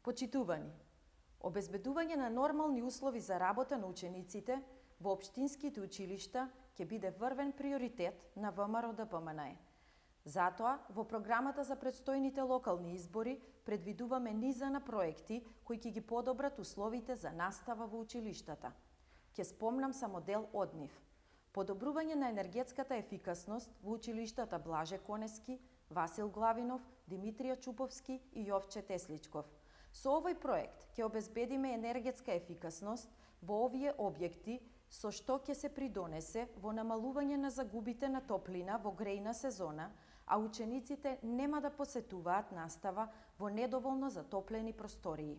Почитувани, обезбедување на нормални услови за работа на учениците во општинските училишта ќе биде врвен приоритет на ВМРО ДПМНЕ. Затоа, во програмата за предстојните локални избори предвидуваме низа на проекти кои ќе ги подобрат условите за настава во училиштата. Ќе спомнам само дел од нив. Подобрување на енергетската ефикасност во училиштата Блаже Конески, Васил Главинов, Димитрија Чуповски и Јовче Тесличков. Со овој проект ќе обезбедиме енергетска ефикасност во овие објекти, со што ќе се придонесе во намалување на загубите на топлина во грејна сезона, а учениците нема да посетуваат настава во недоволно затоплени простории.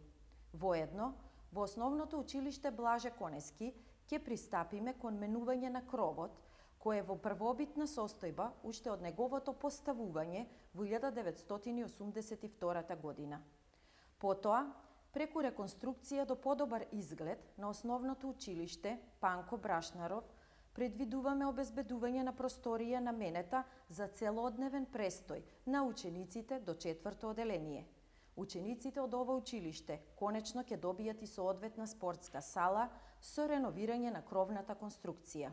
Воедно, во основното училиште Блаже Конески ќе пристапиме кон менување на кровот, кој е во првобитна состојба уште од неговото поставување во 1982 година. Потоа, преку реконструкција до подобар изглед на основното училиште Панко Брашнаров, предвидуваме обезбедување на просторија наменета за целодневен престој на учениците до 4-то оделение. Учениците од ова училиште конечно ќе добијат и соодветна спортска сала со реновирање на кровната конструкција.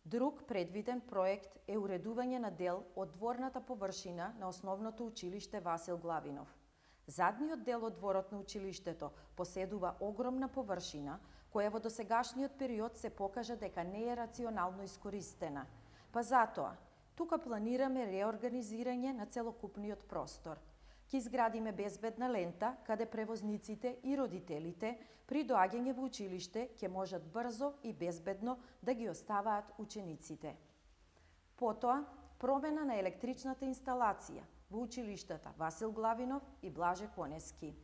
Друг предвиден проект е уредување на дел од дворната површина на основното училиште Васил Главинов. Задниот дел од дворот на училиштето поседува огромна површина, која во досегашниот период се покажа дека не е рационално искористена. Па затоа, тука планираме реорганизирање на целокупниот простор. Ќе изградиме безбедна лента, каде превозниците и родителите при доаѓање во училиште ќе можат брзо и безбедно да ги оставаат учениците. Потоа, промена на електричната инсталација во училиштата Васил Главинов и Блаже Конески.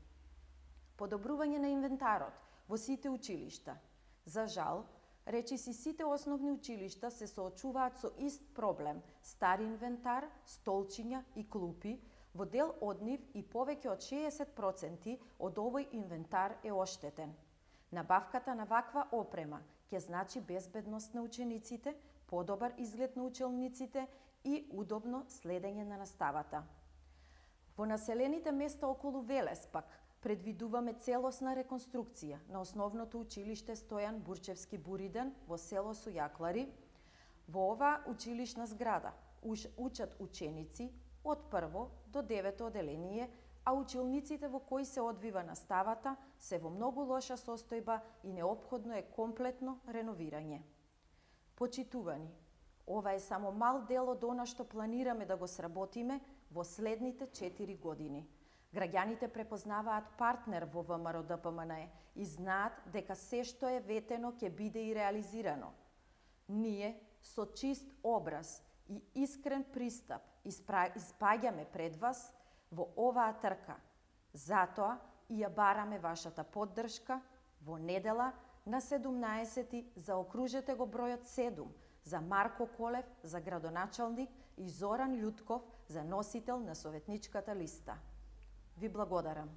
Подобрување на инвентарот во сите училишта. За жал, речиси сите основни училишта се соочуваат со ист проблем – стар инвентар, столчиња и клупи. Во дел од нив и повеќе од 60% од овој инвентар е оштетен. Набавката на ваква опрема ќе значи безбедност на учениците, подобар изглед на училниците и удобно следење на наставата. Во населените места околу Велес пак предвидуваме целосна реконструкција на основното училиште Стојан Бурчевски Буриден во село Сујаклари. Во оваа училишна зграда учат ученици од 1 до 9 оделение, а училниците во кои се одвива наставата се во многу лоша состојба и неопходно е комплетно реновирање. Почитувани, ова е само мал дел од она што планираме да го сработиме во следните 4 години. Граѓаните препознаваат партнер во ВМРО ДПМНЕ и знаат дека се што е ветено ќе биде и реализирано. Ние со чист образ и искрен пристап испаѓаме пред вас во оваа трка. Затоа и ја бараме вашата поддршка во недела на 17 заокружете го бројот 7 за Марко Колев за градоначалник и Зоран Љутков за носител на советничката листа. Ви благодарам.